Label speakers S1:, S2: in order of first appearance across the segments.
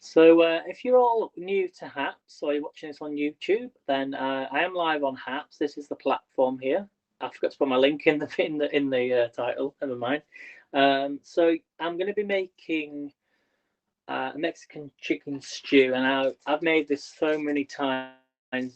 S1: So if you're all new to Haps or you're watching this on YouTube, then I am live on Haps. This is the platform here. I forgot to put my link in the title. Never mind. So I'm going to be making a Mexican chicken stew, and I've made this so many times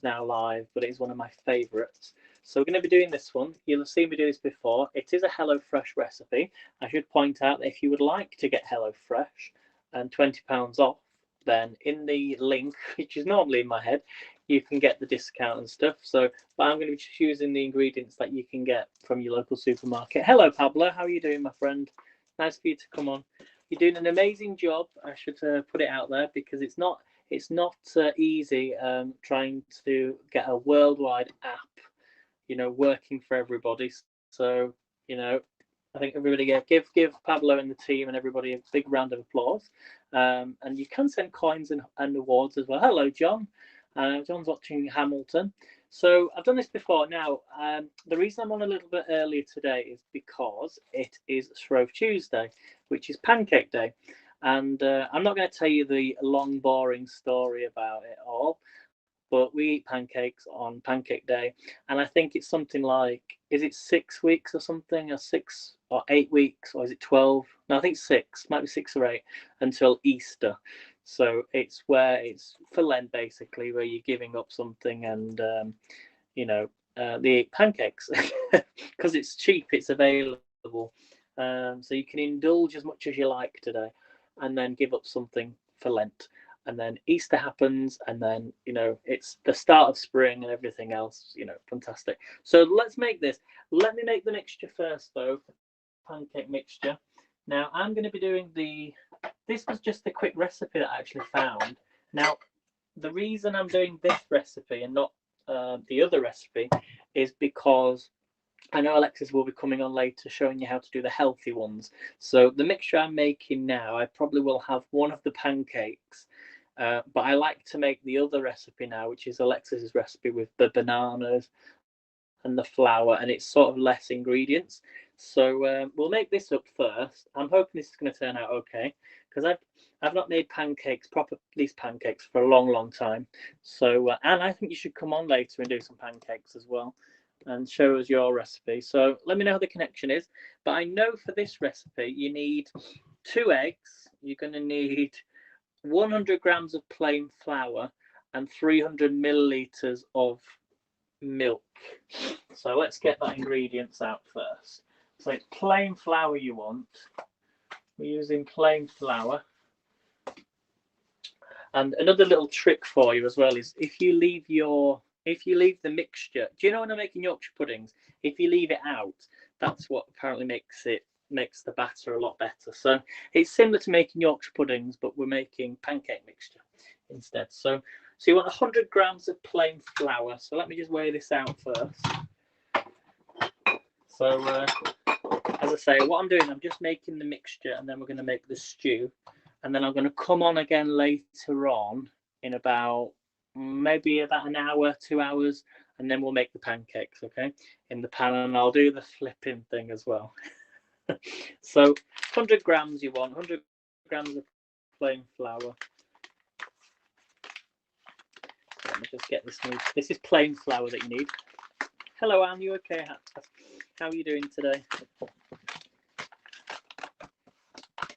S1: now live, but it is one of my favourites. So we're going to be doing this one. You'll have seen me do this before. It is a HelloFresh recipe. I should point out that if you would like to get HelloFresh and £20 off, then in the link, which is normally in my head, you can get the discount and stuff. So, but I'm going to be just using the ingredients that you can get from your local supermarket. Hello, Pablo. How are you doing, my friend? Nice for you to come on. You're doing an amazing job. I should put it out there because it's not easy trying to get a worldwide app, working for everybody. So, I think everybody give Pablo and the team and everybody a big round of applause. And you can send coins and awards as well. Hello, John. John's watching Hamilton. So I've done this before. Now, the reason I'm on a little bit earlier today is because it is Shrove Tuesday, which is Pancake Day. And I'm not going to tell you the long, boring story about it all, but we eat pancakes on Pancake Day. And I think it's something like, is it 6 weeks or something, or 6 or 8 weeks, or is it 12? No, I think 6, might be 6 or 8 until Easter. So it's for Lent, basically, where you're giving up something and, they eat pancakes because it's cheap, it's available. So you can indulge as much as you like today and then give up something for Lent. And then Easter happens, and then, it's the start of spring and everything else, fantastic. So let's make this. Let me make the mixture first, though, pancake mixture. Now, I'm going to be doing this was just a quick recipe that I actually found. Now, the reason I'm doing this recipe and not the other recipe is because I know Alexis will be coming on later showing you how to do the healthy ones. So the mixture I'm making now, I probably will have one of the pancakes, but I like to make the other recipe now, which is Alexis's recipe with the bananas and the flour, and it's sort of less ingredients. So we'll make this up first. I'm hoping this is going to turn out okay, because I've not made these pancakes for a long time. So and I think you should come on later and do some pancakes as well and show us your recipe. So let me know how the connection is. But I know for this recipe you need 2 eggs. You're going to need 100 grams of plain flour and 300 milliliters of milk. So let's get that ingredients out first. So it's plain flour you want. We're using plain flour. And another little trick for you as well is if you leave the mixture, do you know when I'm making Yorkshire puddings, if you leave it out, that's what apparently makes the batter a lot better. So it's similar to making Yorkshire puddings, but we're making pancake mixture instead. So you want 100 grams of plain flour. So let me just weigh this out first. So as I say, what I'm doing, I'm just making the mixture, and then we're going to make the stew. And then I'm going to come on again later on in maybe about an hour, 2 hours, and then we'll make the pancakes, okay, in the pan, and I'll do the flipping thing as well. So 100 grams you want, 100 grams of plain flour. Let me just get this new. This is plain flour that you need. Hello, Anne, you okay? How are you doing today?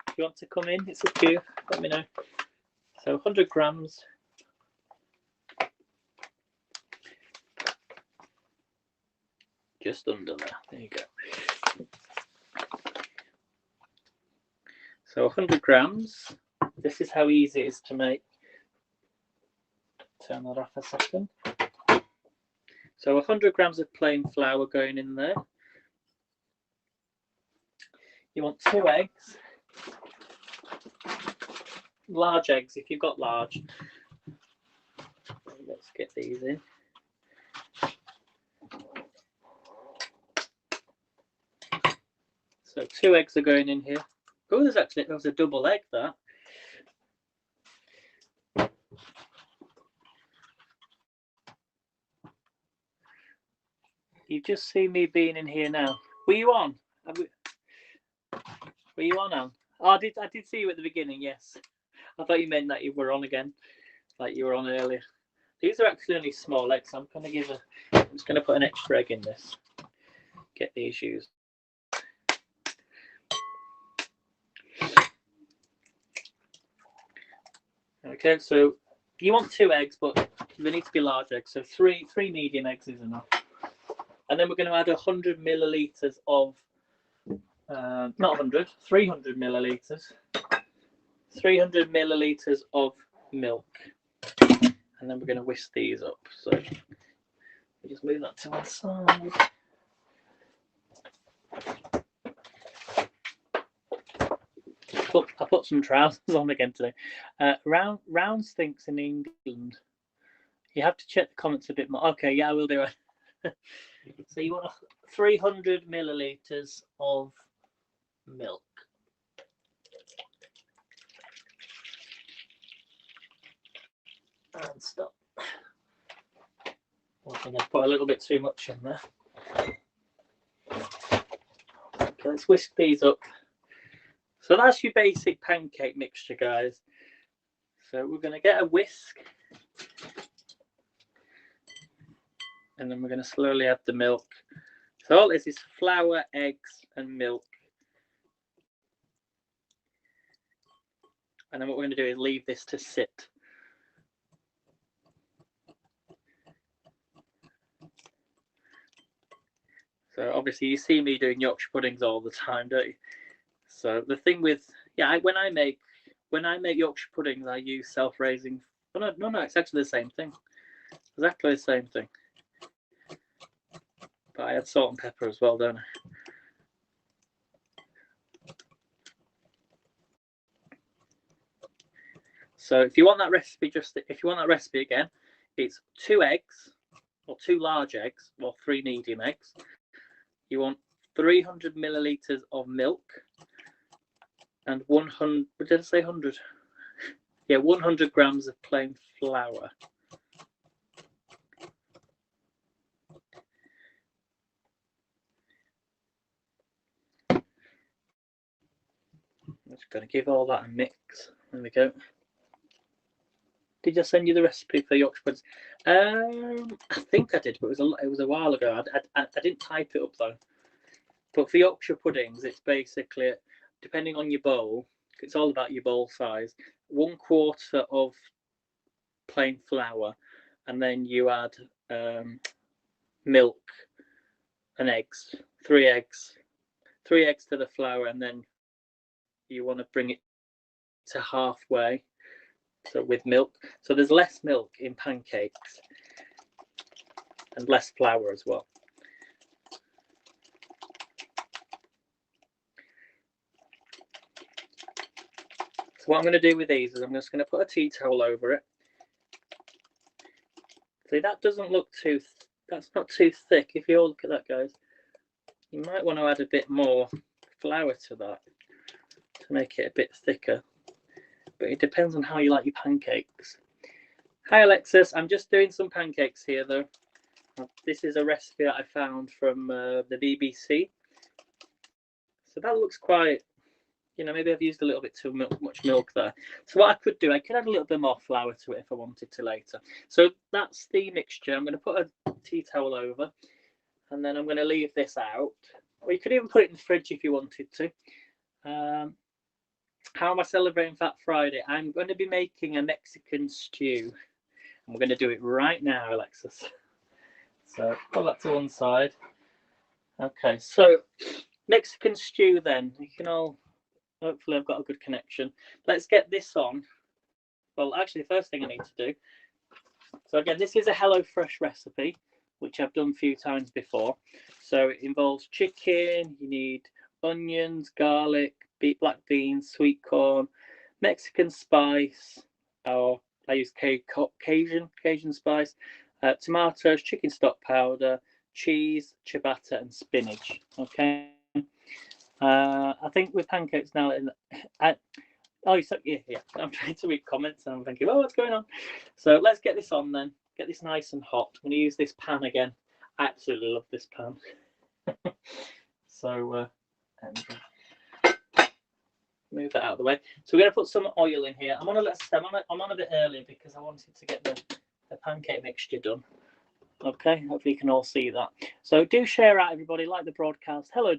S1: If you want to come in, it's up to you. Let me know. So 100 grams. Just under there. There you go. So 100 grams. This is how easy it is to make. Turn that off a second. So 100 grams of plain flour going in there. You want 2 eggs. Large eggs, if you've got large. Let's get these in. So 2 eggs are going in here. Oh, there was a double egg there. You just see me being in here now. Were you on? Were you on, Anne? Oh, I did see you at the beginning, yes. I thought you meant that you were on again, like you were on earlier. These are actually only small eggs. I'm going to give I'm just going to put an extra egg in this. Get these used. Okay, so you want 2 eggs, but they need to be large eggs. So three medium eggs is enough. And then we're going to add 100 milliliters of, not 100, 300 milliliters. 300 milliliters of milk. And then we're going to whisk these up. So we just move that to one side. I put some trousers on again today. Round stinks in England. You have to check the comments a bit more. Okay, yeah, I will do it. So you want 300 milliliters of milk. And stop. I think I put a little bit too much in there. Okay, let's whisk these up. So that's your basic pancake mixture, guys. So we're going to get a whisk. And then we're going to slowly add the milk. So all this is flour, eggs, and milk. And then what we're going to do is leave this to sit. So obviously you see me doing Yorkshire puddings all the time, don't you? So the thing with, yeah, when I make Yorkshire puddings, I use self-raising. Oh, no, it's actually the same thing. Exactly the same thing. But I add salt and pepper as well, don't I? So if you want that recipe, again, it's 2 eggs, or 2 large eggs, or 3 medium eggs. You want 300 milliliters of milk and 100. Did I say 100? Yeah, 100 grams of plain flour. I'm just going to give all that a mix. There we go. Did I send you the recipe for Yorkshire puddings? I think I did, but it was a while ago. I didn't type it up though. But for Yorkshire puddings, it's basically, depending on your bowl, it's all about your bowl size. 1/4 of plain flour, and then you add milk and eggs. 3 eggs. 3 eggs to the flour, and then you want to bring it to halfway. So with milk. So there's less milk in pancakes and less flour as well. So what I'm going to do with these is I'm just going to put a tea towel over it. See, that doesn't look too, that's not too thick. If you all look at that, guys, you might want to add a bit more flour to that to make it a bit thicker. But it depends on how you like your pancakes. Hi Alexis, I'm just doing some pancakes here though. This is a recipe that I found from the BBC. So that looks quite, you know, maybe I've used a little bit too much milk there. So what I could do, I could add a little bit more flour to it if I wanted to later. So that's the mixture. I'm going to put a tea towel over, and then I'm going to leave this out. Or you could even put it in the fridge if you wanted to. How am I celebrating Fat Friday? I'm going to be making a Mexican stew. And we're going to do it right now, Alexis. So put that to one side. Okay, so Mexican stew then. You can all, hopefully I've got a good connection. Let's get this on. Well, actually, the first thing I need to do. So again, this is a HelloFresh recipe, which I've done a few times before. So it involves chicken, you need onions, garlic, black beans, sweet corn, Mexican spice, or I use Cajun spice, tomatoes, chicken stock powder, cheese, ciabatta, and spinach. Okay. I think with pancakes now, yeah. I'm trying to read comments and I'm thinking, oh, what's going on? So let's get this on then. Get this nice and hot. I'm going to use this pan again. I absolutely love this pan. So, move that out of the way. So we're going to put some oil in here. I'm on a bit early because I wanted to get the pancake mixture done. Okay, hopefully you can all see that. So do share out, everybody, like the broadcast. Hello,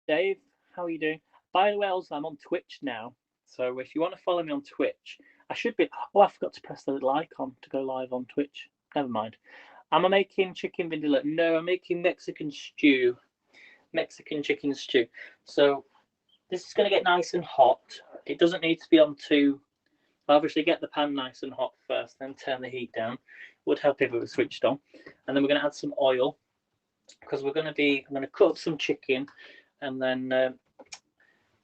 S1: Dave. How are you doing? By the way, also, I'm on Twitch now. So if you want to follow me on Twitch, I should be... Oh, I forgot to press the little icon to go live on Twitch. Never mind. Am I making chicken vindaloo? No, I'm making Mexican stew. Mexican chicken stew. So this is going to get nice and hot. It doesn't need to be on too... Obviously, get the pan nice and hot first, then turn the heat down. Would help if it was switched on. And then we're going to add some oil because I'm going to cut up some chicken, and then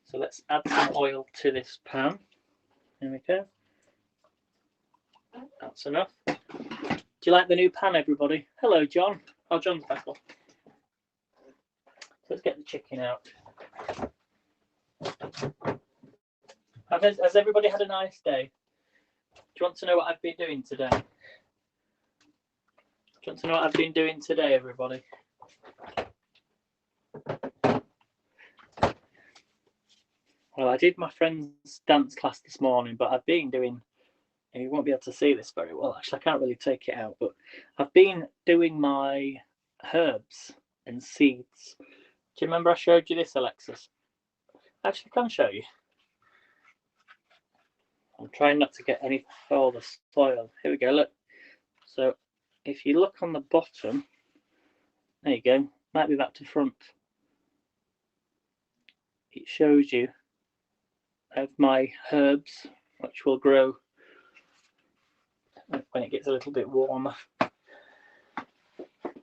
S1: so let's add some oil to this pan. There we go. That's enough. Do you like the new pan, everybody? Hello, John. Oh, John's back on. So let's get the chicken out. Has everybody had a nice day? Do you want to know what I've been doing today? Do you want to know what I've been doing today, everybody? Well, I did my friend's dance class this morning, but I've been doing, and you won't be able to see this very well, actually, I can't really take it out, but I've been doing my herbs and seeds. Do you remember I showed you this, Alexis? Actually, I can show you. I'm trying not to get any all the soil. Here we go, look. So if you look on the bottom, there you go, might be back to front. It shows you of my herbs, which will grow when it gets a little bit warmer. There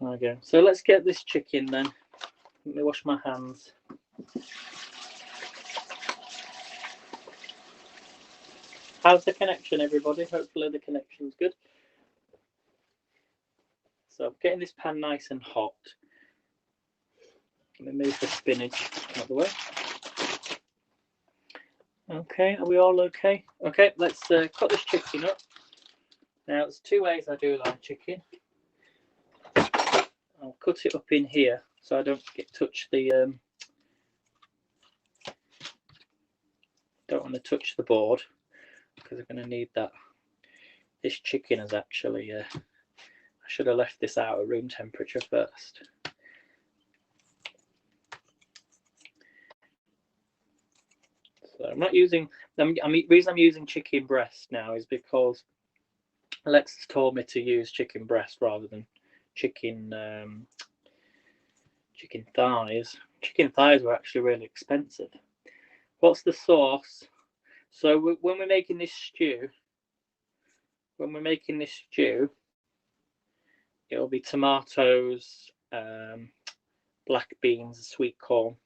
S1: we go. So let's get this chicken then. Let me wash my hands. How's the connection, everybody? Hopefully the connection's good. So I'm getting this pan nice and hot. Let me move the spinach out of the way. Okay, are we all okay? Okay, let's cut this chicken up. Now, there's two ways I do like chicken. I'll cut it up in here so I don't touch the don't want to touch the board because I'm going to need that. This chicken is actually I should have left this out at room temperature first. So I'm not using. The reason I'm using chicken breast now is because Alexis told me to use chicken breast rather than chicken thighs. Chicken thighs were actually really expensive. What's the sauce? So when we're making this stew, it'll be tomatoes, black beans, sweet corn.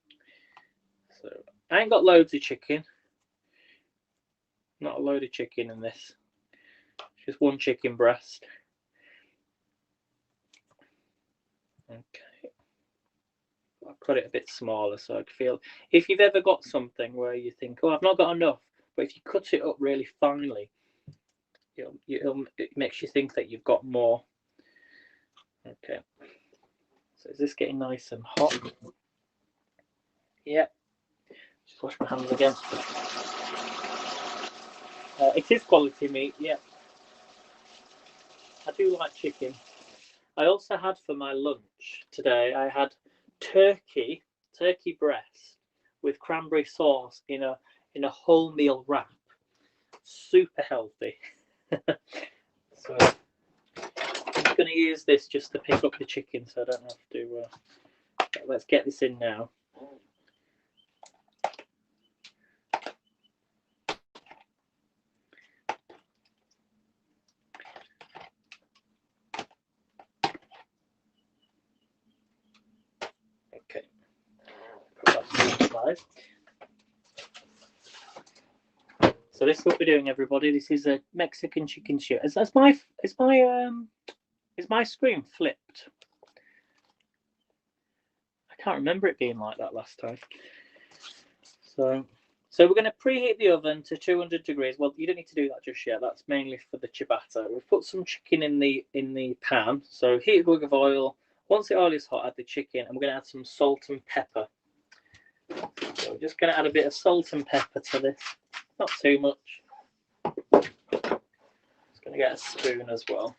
S1: So I ain't got loads of chicken. Not a load of chicken in this. Just one chicken breast. Okay. I'll cut it a bit smaller so I feel. If you've ever got something where you think, oh, I've not got enough, but if you cut it up really finely, it makes you think that you've got more. Okay. So is this getting nice and hot? Yeah. Just wash my hands again. It is quality meat, yeah. I do like chicken. I also had for my lunch today, I had turkey breast with cranberry sauce in a wholemeal wrap. Super healthy. So I'm going to use this just to pick up the chicken so I don't have to... let's get this in now. Okay. So this is what we're doing, everybody. This is a Mexican chicken stew. Is my screen flipped? I can't remember it being like that last time. So we're going to preheat the oven to 200 degrees. Well, you don't need to do that just yet. That's mainly for the ciabatta. We've put some chicken in the pan. So heat a glug of oil. Once the oil is hot, add the chicken, and we're going to add some salt and pepper. So we're just going to add a bit of salt and pepper to this, not too much. Just going to get a spoon as well.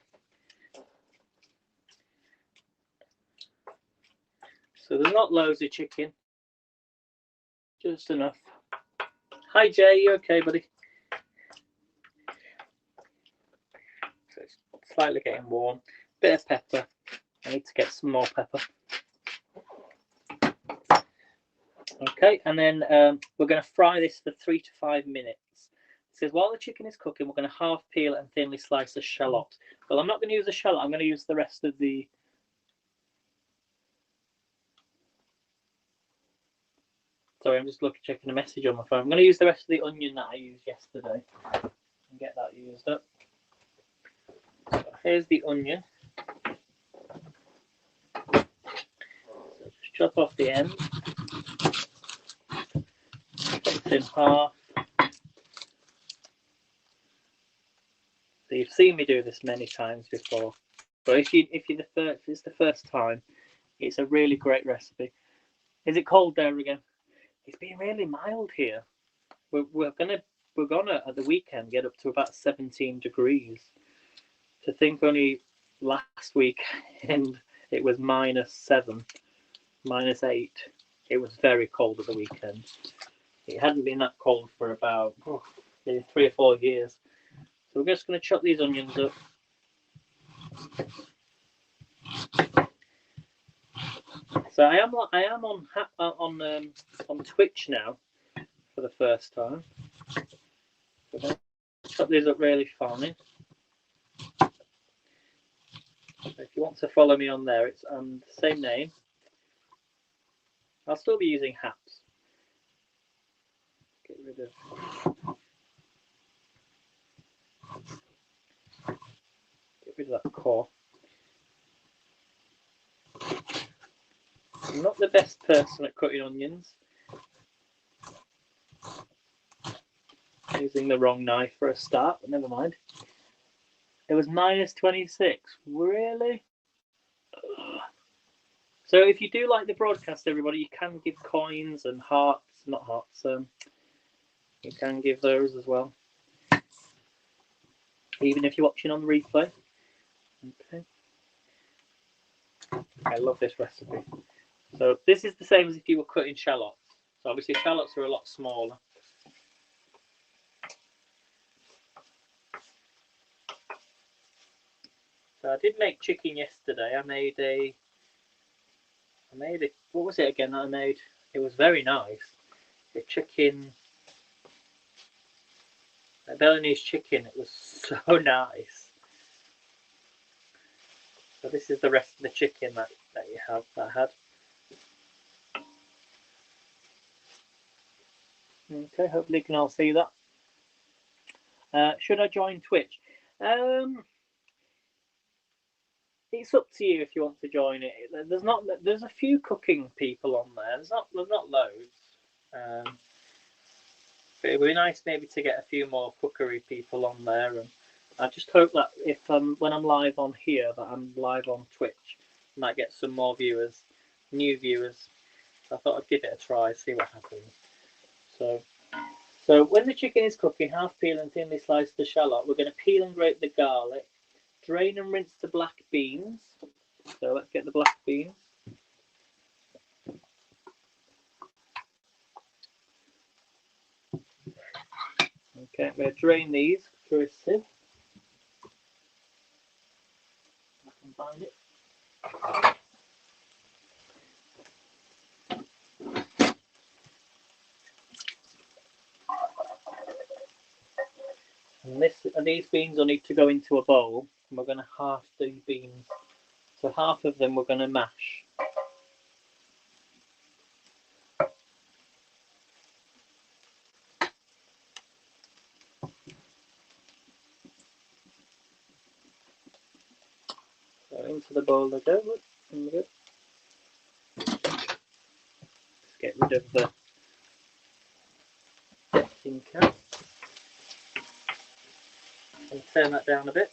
S1: So there's not loads of chicken, just enough. Hi Jay, you okay, buddy? So it's slightly getting warm. Bit of pepper. I need to get some more pepper. Okay, and then we're going to fry this for 3 to 5 minutes. It says while the chicken is cooking, we're going to half peel and thinly slice the shallot. Well, I'm not going to use the shallot. I'm going to use the rest of the. Sorry, I'm just checking a message on my phone. I'm going to use the rest of the onion that I used yesterday and get that used up. So here's the onion. So just chop off the end. Cut it in half. So you've seen me do this many times before, but if it's the first time, it's a really great recipe. Is it cold there again? It's been really mild here. We're gonna at the weekend get up to about 17 degrees. To think only last weekend it was -7, -8. It was very cold at the weekend. It hadn't been that cold for about maybe 3 or 4 years. So we're just going to chop these onions up. So I am on Twitch now for the first time. So I'm going to chop these up really fine. If you want to follow me on there, it's the same name. I'll still be using Haps. Get rid of that core. I'm not the best person at cutting onions. Using the wrong knife for a start, but never mind. It was -26. Really? So if you do like the broadcast, everybody, you can give coins and hearts, not hearts. You can give those as well, even if you're watching on the replay. Okay. I love this recipe. So this is the same as if you were cutting shallots. So obviously shallots are a lot smaller. So I did make chicken yesterday. I made a what was it again that I made? It was very nice. The chicken, a Balinese chicken. It was so nice. So this is the rest of the chicken that you have that I had. Okay, hopefully you can all see that. Should I join Twitch? It's up to you if you want to join it. There's a few cooking people on there. There's not loads. But it would be nice maybe to get a few more cookery people on there, and I just hope that if when I'm live on here, that I'm live on Twitch, I might get some more viewers, new viewers. So I thought I'd give it a try, see what happens. So when the chicken is cooking, half peel and thinly slice the shallot. We're going to peel and grate the garlic, drain and rinse the black beans. So let's get the black beans. Okay, I'm going to drain these through a sieve. I can find it. And these beans will need to go into a bowl, and we're going to half the beans. So half of them we're going to mash. So into the bowl they go. Look, and good. Let's get rid of the tin can and turn that down a bit.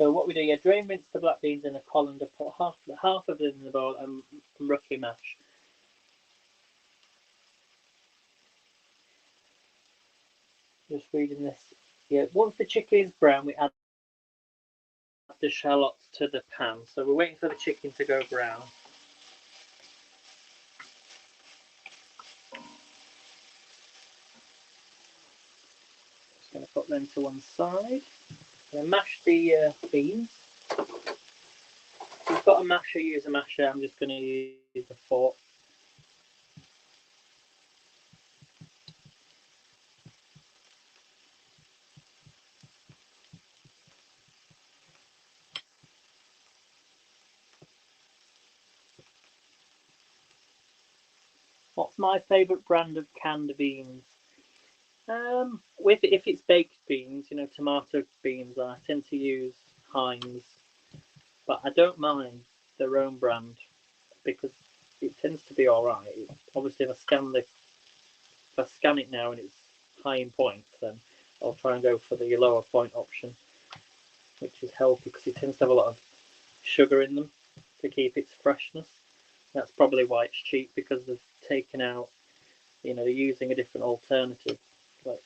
S1: So what we do, yeah, drain, rinse the black beans in a colander, put half of it in the bowl and rookie mash. Just reading this. Yeah, once the chicken is brown, we add the shallots to the pan. So we're waiting for the chicken to go brown. Just going to put them to one side. And mash the beans. If you've got a masher, use a masher. I'm just going to use a fork. What's my favourite brand of canned beans? If it's baked beans, you know, tomato beans, I tend to use Heinz, but I don't mind their own brand because it tends to be all right. Obviously, if I scan it now and it's high in points, then I'll try and go for the lower point option, which is healthy because it tends to have a lot of sugar in them to keep its freshness. That's probably why it's cheap, because they've taken out, you know, they're using a different alternative. Like,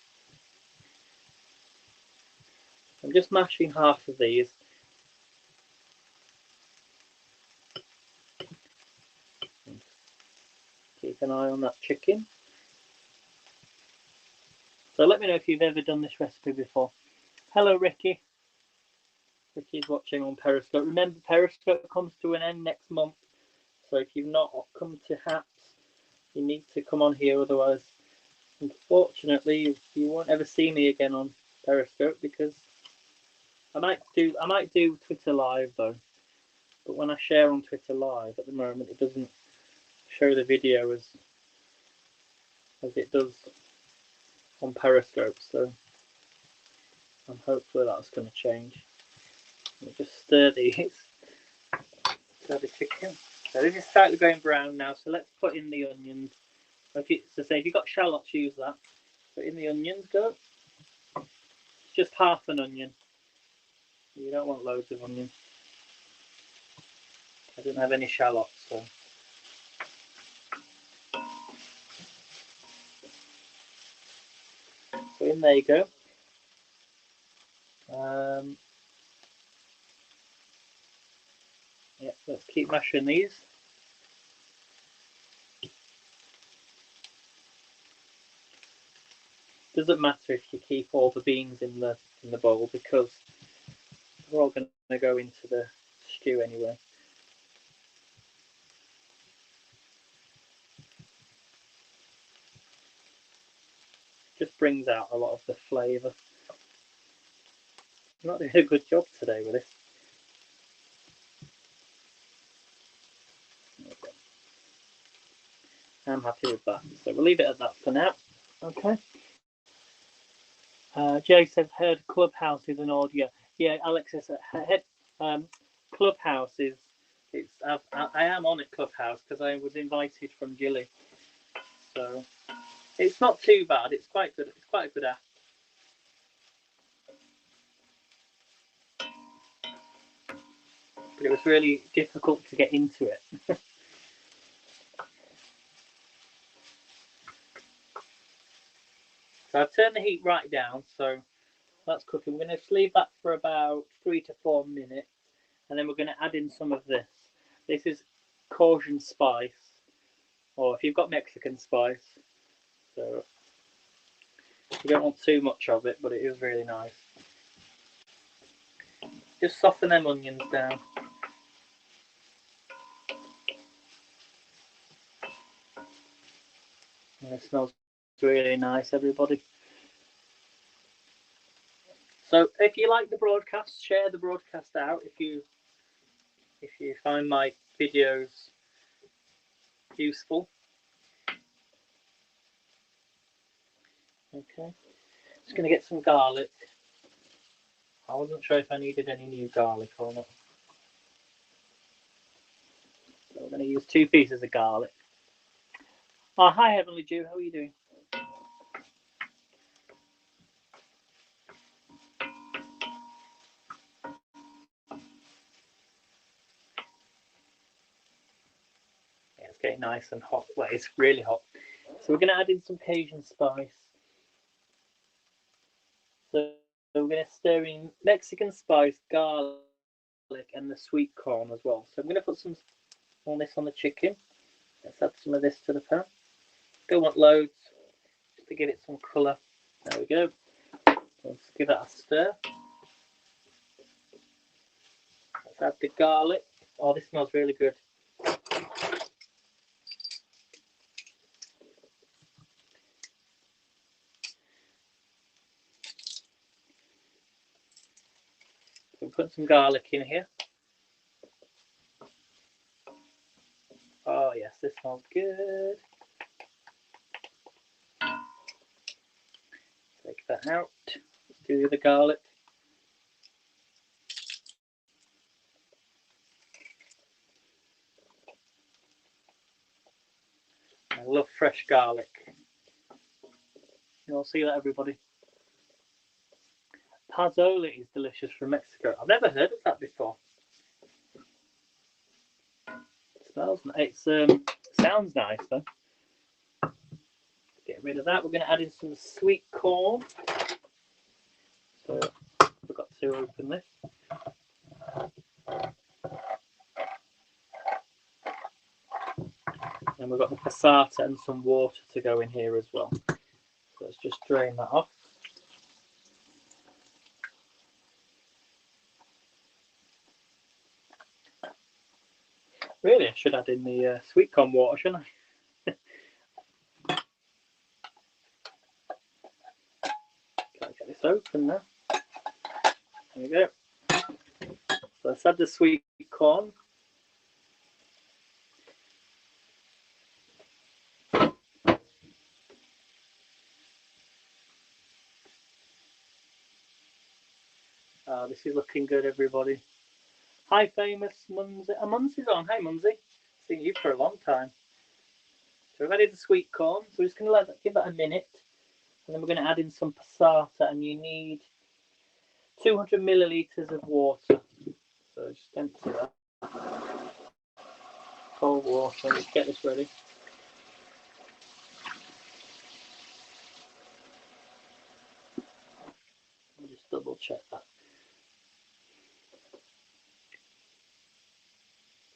S1: I'm just mashing half of these. Keep an eye on that chicken. So let me know if you've ever done this recipe before. Hello, Ricky. Ricky's watching on Periscope. Remember, Periscope comes to an end next month. So if you've not come to Haps, you need to come on here. Otherwise, unfortunately, you won't ever see me again on Periscope, because I might do Twitter Live though. But when I share on Twitter Live at the moment, it doesn't show the video as it does on Periscope. So I'm hopeful that's going to change. Let me just stir these. Stir the chicken. So this is slightly going brown now. So let's put in the onions. If you've got shallots, use that. Put in the onions. Go. It's just half an onion. You don't want loads of onion. I didn't have any shallots, so. So in there you go. Yeah, let's keep mashing these. Doesn't matter if you keep all the beans in the bowl, because they're all going to go into the stew anyway. Just brings out a lot of the flavour. I'm not doing a good job today with this. I'm happy with that. So we'll leave it at that for now. Okay. Jay says, heard Clubhouse is an audio. Yeah, Alex says, Clubhouse is. I am on it, Clubhouse, because I was invited from Gilly. So it's not too bad. It's quite good. It's quite a good app. But it was really difficult to get into it. So I've turned the heat right down, so that's cooking. We're going to leave that for about 3 to 4 minutes, and then we're going to add in some of this. This is Cajun spice, or if you've got Mexican spice. So you don't want too much of it, but it is really nice. Just soften them onions down. And it smells really nice, everybody. So if you like the broadcast, share the broadcast out. If you find my videos useful. Okay. Just going to get some garlic. I wasn't sure if I needed any new garlic or not. So we're going to use 2 pieces of garlic. Oh, hi Heavenly Dew, how are you doing? It's getting nice and hot. Well, it's really hot. So we're going to add in some Cajun spice. So we're going to stir in Mexican spice, garlic, and the sweet corn as well. So I'm going to put some on this on the chicken. Let's add some of this to the pan. Don't want loads, just to give it some colour. There we go. Let's give that a stir. Let's add the garlic. Oh, this smells really good. We'll put some garlic in here. Oh yes, this smells good. Take that out. Let's do the garlic. I love fresh garlic. You'll see that, everybody. Pozole is delicious from Mexico. I've never heard of that before. It smells nice. It sounds nice though. Get rid of that. We're going to add in some sweet corn. So I forgot to open this. And we've got the passata and some water to go in here as well. So let's just drain that off. Really, I should add in the sweet corn water, shouldn't I? Gotta get this open now. There we go. So let's add the sweet corn. This is looking good, everybody. Hi, famous Munzie. Munzie's on. Hi, Munzie. Seen you for a long time. So we've added the sweet corn. So we're just going to give that a minute. And then we're going to add in some passata. And you need 200 millilitres of water. So just empty that. Cold water. Let's get this ready. I'll just double check that.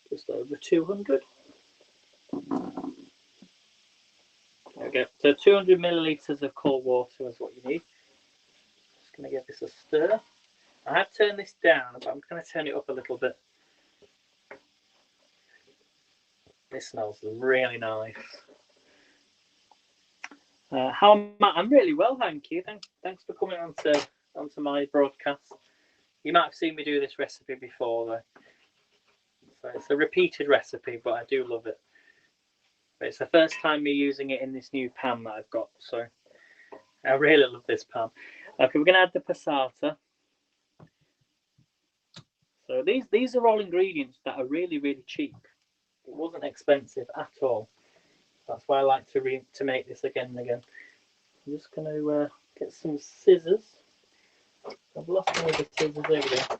S1: Just over 200. There we go. So 200 millilitres of cold water is what you need. Just going to give this a stir. I have turned this down, but I'm going to turn it up a little bit. This smells really nice. How am I? I'm really well, thank you. Thanks for coming onto my broadcast. You might have seen me do this recipe before, though. So it's a repeated recipe, but I do love it. But it's the first time me using it in this new pan that I've got, so I really love this pan. Okay, we're going to add the passata. So these are all ingredients that are really, really cheap. It wasn't expensive at all. That's why I like to make this again and again. I'm just going to get some scissors. I've lost one of the scissors over there.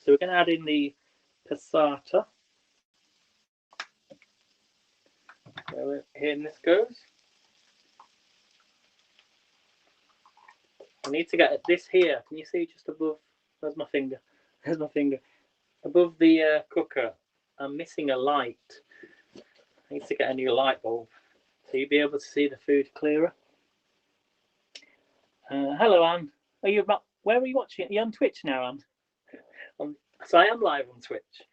S1: So we're going to add in the passata. So here this goes. I need to get this here. Can you see just above? There's my finger. There's my finger. Above the cooker, I'm missing a light. I need to get a new light bulb so you'll be able to see the food clearer. Hello, Anne. Are you about? Where are you watching? Are you on Twitch now, Anne? So I am live on Twitch.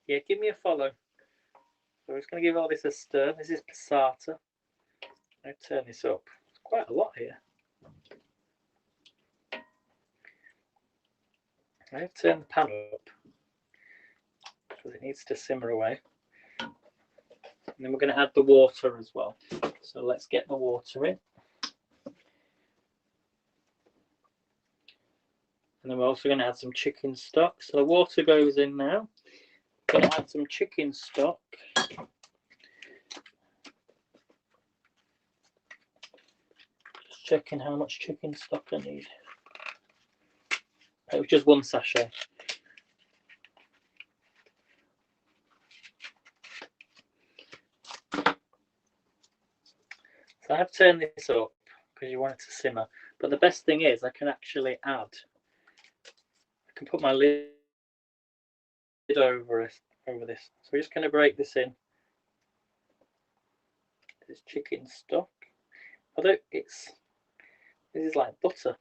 S1: Yeah, give me a follow. So I'm just going to give all this a stir. This is passata. I'll turn this up. It's quite a lot here. I have turned the pan up because it needs to simmer away. And then we're going to add the water as well. So let's get the water in. And then we're also going to add some chicken stock. So the water goes in now. Going to add some chicken stock. Just checking how much chicken stock I need. It was just one sachet. So I have turned this up because you want it to simmer. But the best thing is I can actually add. I can put my lid over this. So we're just going to break this in. This chicken stock. Although this is like butter.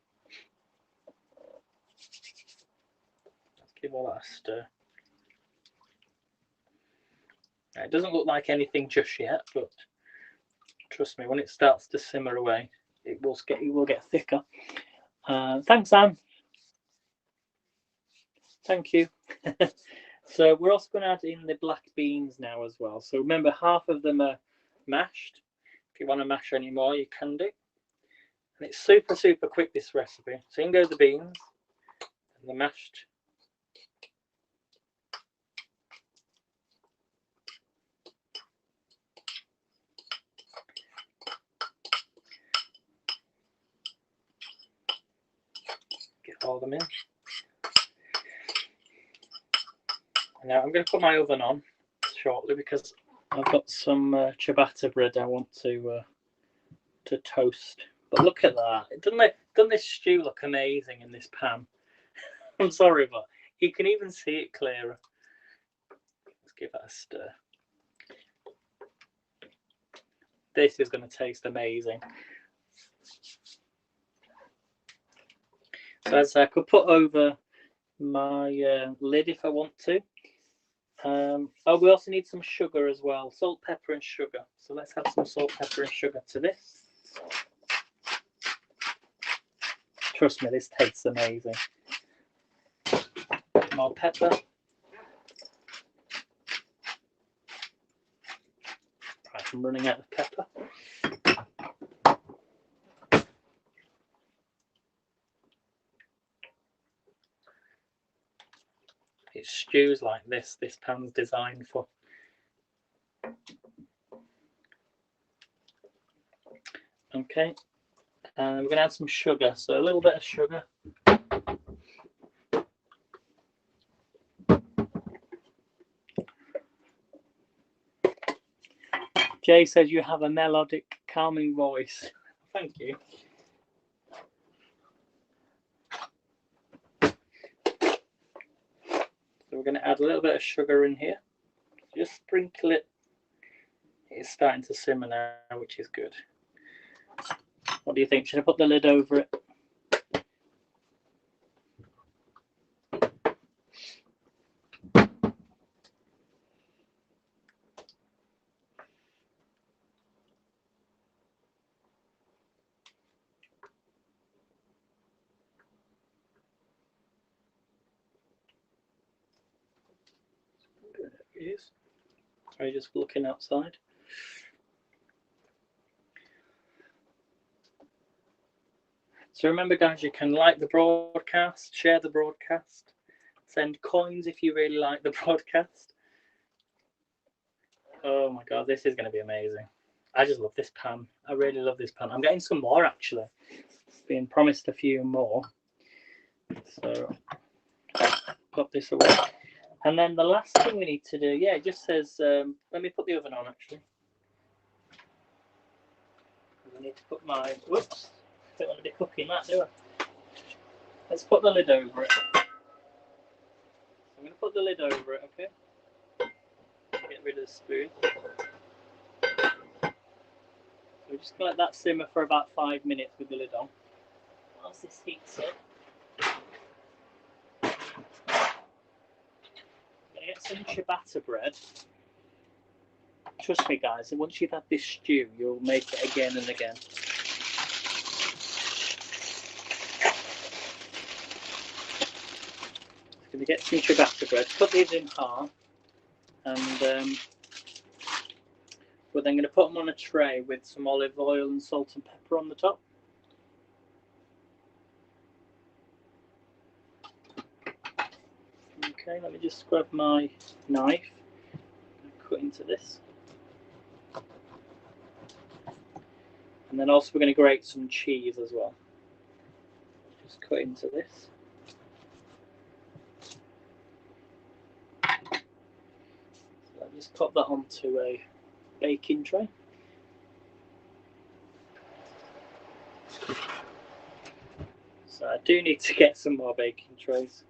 S1: Let's give all that a stir. It doesn't look like anything just yet, but trust me, when it starts to simmer away, it will get thicker. Thanks, Anne. Thank you. So we're also going to add in the black beans now as well. So remember, half of them are mashed. If you want to mash any more, you can do. And it's super, super quick, this recipe. So in go the beans and the mashed. Get all them in. Now I'm going to put my oven on shortly because I've got some ciabatta bread I want to toast. But look at that! Doesn't this stew look amazing in this pan? I'm sorry, but you can even see it clearer. Let's give that a stir. This is going to taste amazing. So as I could put over my lid if I want to. Oh, we also need some sugar as well. Salt, pepper and sugar. So let's add some salt, pepper and sugar to this. Trust me, this tastes amazing. More pepper. Right, I'm running out of pepper. It stews like this pan's designed for. Okay, and we're going to add some sugar, so a little bit of sugar. Jay says you have a melodic, calming voice. Thank you. So we're going to add a little bit of sugar in here. Just sprinkle it. It's starting to simmer now, which is good. What do you think? Should I put the lid over it? It is. Are you just looking outside? So remember, guys, you can like the broadcast, share the broadcast, send coins if you really like the broadcast. Oh my God, this is going to be amazing. I just love this pan. I really love this pan. I'm getting some more, actually. Being promised a few more. So put this away. And then the last thing we need to do, yeah, it just says, let me put the oven on, actually. I need to put my, whoops, I don't want to be cooking that, do I? Let's put the lid over it. So I'm going to put the lid over it, okay? Get rid of the spoon. So we're just going to let that simmer for about 5 minutes with the lid on. Whilst this heats up, I'm going to get some ciabatta bread. Trust me, guys, and once you've had this stew, you'll make it again and again. So going to get some ciabatta bread, cut these in half, and we're then going to put them on a tray with some olive oil and salt and pepper on the top. Okay, let me just grab my knife and cut into this. And then also we're going to grate some cheese as well. Just cut into this. So I'll just pop that onto a baking tray. So I do need to get some more baking trays.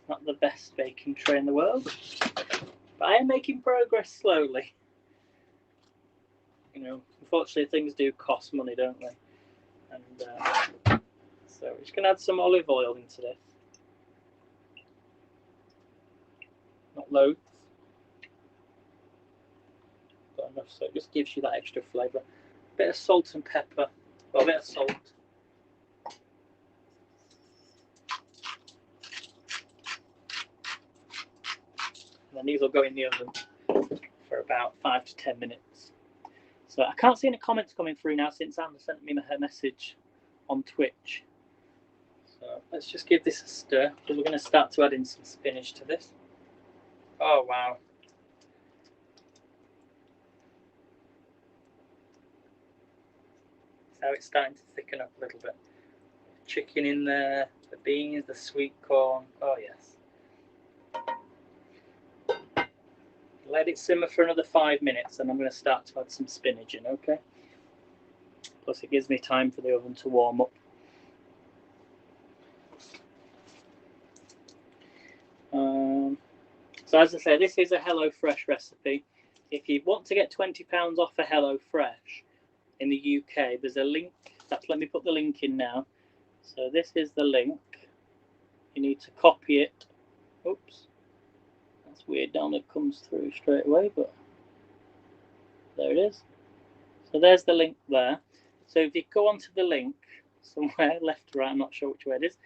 S1: Not the best baking tray in the world, but I am making progress slowly. You know, unfortunately things do cost money, don't they? And so we're just going to add some olive oil into this. Not loads. Got enough so it just gives you that extra flavour. A bit of salt and pepper, or a bit of salt. And then these will go in the oven for about 5 to 10 minutes. So I can't see any comments coming through now since Anna sent me her message on Twitch. So let's just give this a stir, because we're going to start to add in some spinach to this. Oh wow. So it's starting to thicken up a little bit. Chicken in there, the beans, the sweet corn. Oh yes. Let it simmer for another 5 minutes and I'm going to start to add some spinach in, okay? Plus it gives me time for the oven to warm up. So as I say, this is a HelloFresh recipe. If you want to get £20 off a HelloFresh in the UK, there's a link. Let me put the link in now. So this is the link. You need to copy it. Oops. That's weird, now it comes through straight away, but there it is. So there's the link there. So if you go onto the link somewhere, left or right, I'm not sure which way it is,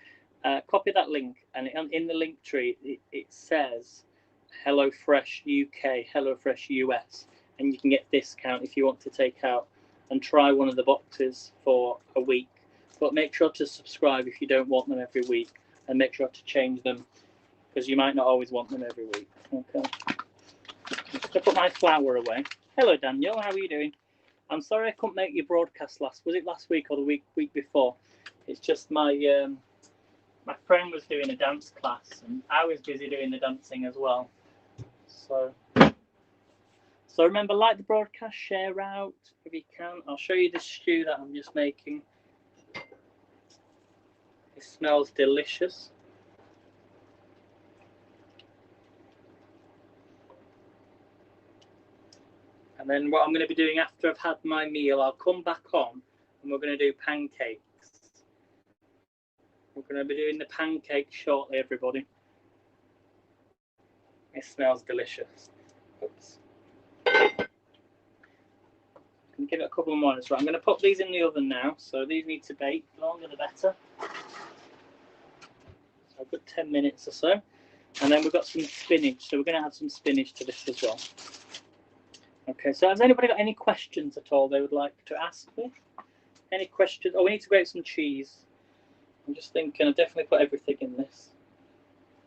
S1: copy that link, and in the link tree it says HelloFresh UK, HelloFresh US, and you can get discount if you want to take out and try one of the boxes for a week. But make sure to subscribe if you don't want them every week, and make sure to change them because you might not always want them every week. Okay. I'm just gonna put my flour away. Hello Daniel, how are you doing? I'm sorry I couldn't make your broadcast was it last week or the week before? It's just my my friend was doing a dance class and I was busy doing the dancing as well. So remember, like the broadcast, share out if you can. I'll show you the stew that I'm just making. It smells delicious. And then what I'm going to be doing after I've had my meal, I'll come back on and we're going to do pancakes. We're going to be doing the pancakes shortly, everybody. It smells delicious. Oops. Give it a couple more minutes. Right, I'm going to put these in the oven now. So these need to bake. The longer the better. So a good 10 minutes or so. And then we've got some spinach. So we're going to add some spinach to this as well. Okay, so has anybody got any questions at all they would like to ask me? Any questions? Oh, we need to grate some cheese. I'm just thinking I'll definitely put everything in this.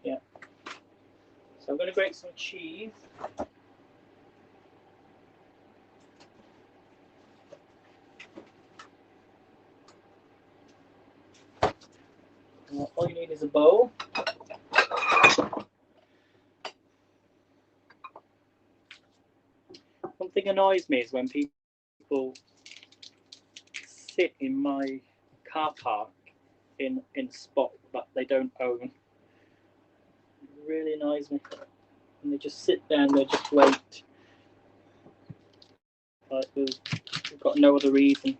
S1: Yeah. So I'm going to grate some cheese. All you need is a bowl. One thing annoys me is when people sit in my car park in a spot that they don't own. It really annoys me. And they just sit there and they just wait. Like they've got no other reason.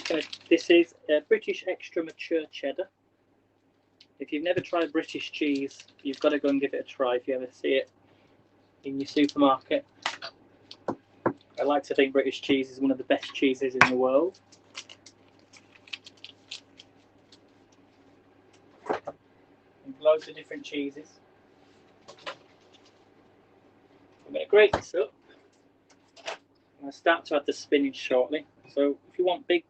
S1: So this is a British extra mature cheddar. If you've never tried British cheese, you've got to go and give it a try if you ever see it in your supermarket. I like to think British cheese is one of the best cheeses in the world. And loads of different cheeses. I'm going to grate this up. I'm going to start to add the spinach shortly. So if you want big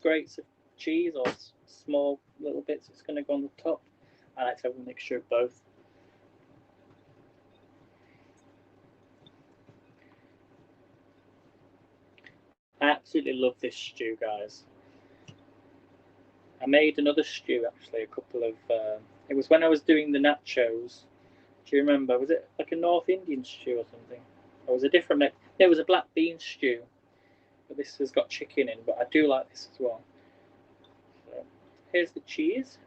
S1: grates of cheese or small little bits, it's going to go on the top. I like to have a mixture of both. I absolutely love this stew, guys. I made another stew actually a couple of it was when I was doing the nachos Do you remember? Was it like a North Indian stew or something? Or was it a different mix? It was a black bean stew. But this has got chicken in, but I do like this as well. So here's the cheese.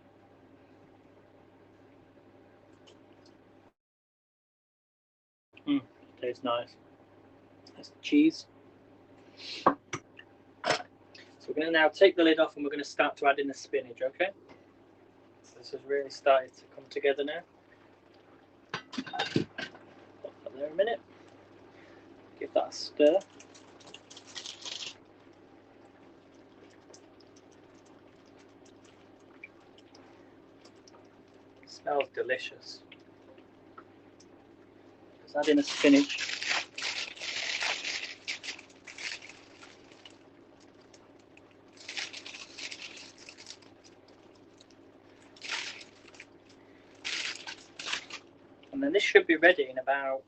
S1: Tastes nice. That's the cheese. So we're going to now take the lid off and we're going to start to add in the spinach, okay? So this has really started to come together now. Put that there a minute. Give that a stir. It smells delicious. Just add in the spinach. And then this should be ready in about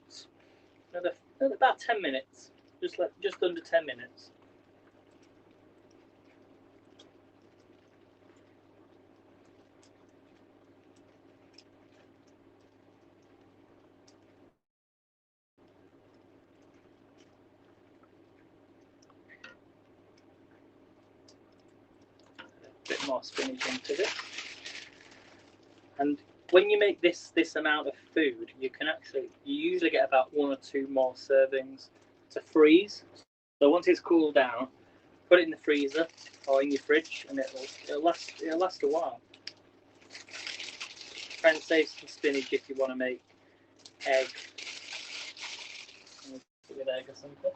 S1: about 10 minutes. Just under 10 minutes. A bit more spinach into this. And when you make this amount of food, you usually get about 1 or 2 more servings to freeze. So once it's cooled down, put it in the freezer or in your fridge, and it'll last a while. Try and save some spinach if you want to make egg with egg or something.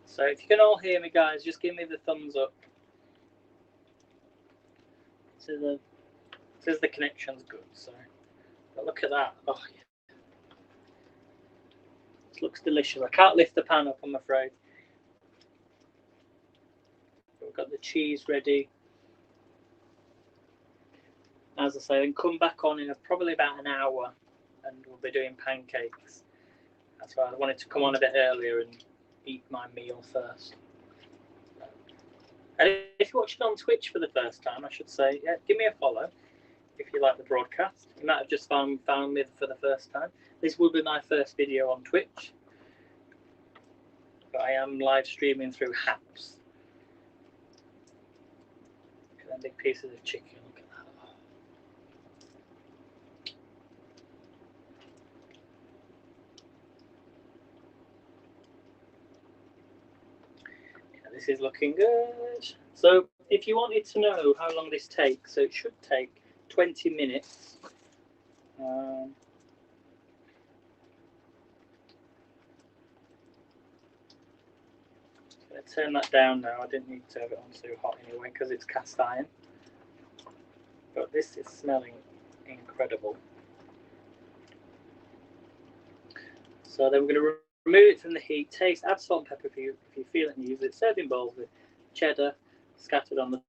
S1: So if you can all hear me, guys, just give me the thumbs up. Says the connection's good. So, but look at that. Oh yeah, this looks delicious. I can't lift the pan up, I'm afraid. But we've got the cheese ready. As I say, then come back on in probably about an hour, and we'll be doing pancakes. That's why I wanted to come on a bit earlier and eat my meal first. And if you're watching on Twitch for the first time, I should say, yeah, give me a follow if you like the broadcast. You might have just found me for the first time. This will be my first video on Twitch, but I am live streaming through Haps. Look at them big pieces of chicken. Look at that. Yeah, this is looking good. So if you wanted to know how long this takes, so it should take 20 minutes. Turn that down now. I didn't need to have it on too hot anyway because it's cast iron. But this is smelling incredible. So then we're going to remove it from the heat. Taste, add salt and pepper if you feel it and use it. Serve in bowls with cheddar scattered on the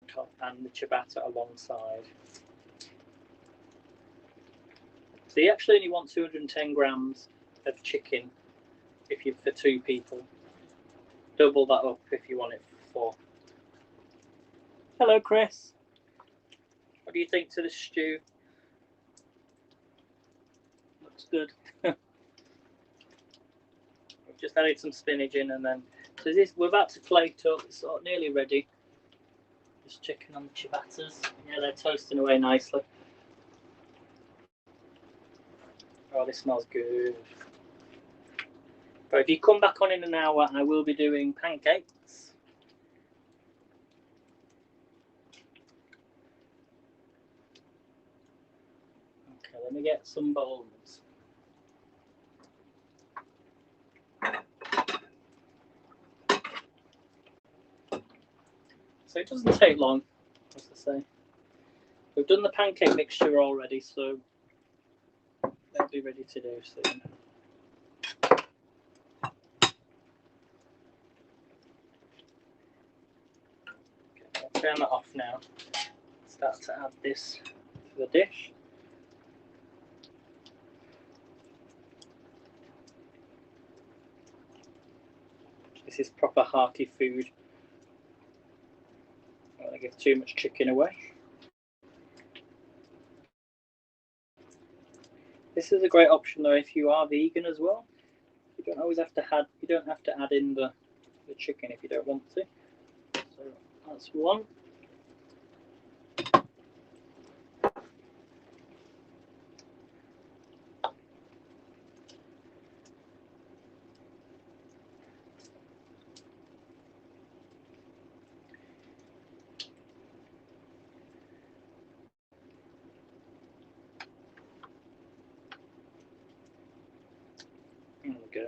S1: top and the ciabatta alongside. So you actually only want 210 grams of chicken if you're for 2 people. Double that up if you want it for 4. Hello, Chris. What do you think to the stew? Looks good. We've just added some spinach in, and then so we're about to plate up. It's sort of nearly ready. Just checking on the ciabattas. Yeah, they're toasting away nicely. Oh, this smells good. But if you come back on in an hour, I will be doing pancakes. Okay, let me get some bowls. So it doesn't take long, as I say. We've done the pancake mixture already, so they'll be ready to do soon. Okay, I'll turn that off now. Start to add this the dish. This is proper hearty food. I don't want to give too much chicken away. This is a great option though if you are vegan as well. You don't always have to add in the chicken if you don't want to. So that's one. There we go.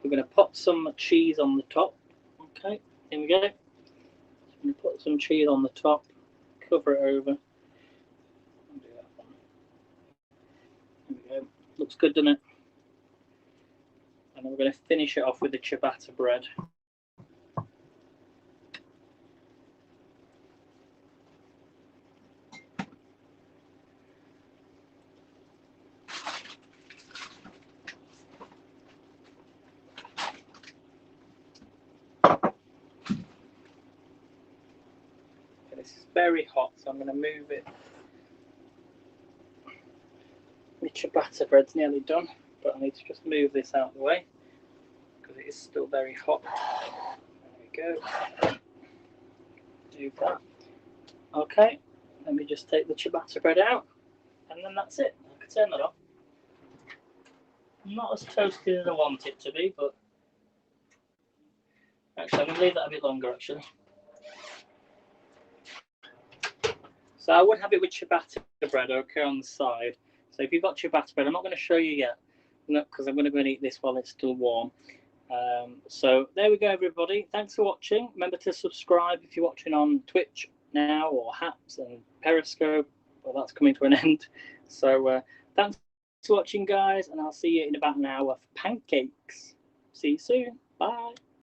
S1: We're gonna put some cheese on the top. Okay, here we go. So I'm gonna put some cheese on the top, cover it over. I'll do that one. There we go. Looks good, doesn't it? And then we're gonna finish it off with the ciabatta bread. This is very hot, so I'm going to move it. The ciabatta bread's nearly done, but I need to just move this out of the way because it is still very hot. There we go. Do that. Okay, let me just take the ciabatta bread out, and then that's it. I can turn that off. Not as toasted as I want it to be, but actually I'm going to leave that a bit longer actually. So I would have it with ciabatta bread, okay, on the side. So if you've got ciabatta bread, I'm not going to show you yet, because I'm going to go and eat this while it's still warm. So there we go, everybody. Thanks for watching. Remember to subscribe if you're watching on Twitch now, or Haps and Periscope. Well, that's coming to an end. So thanks for watching, guys, and I'll see you in about an hour for pancakes. See you soon. Bye.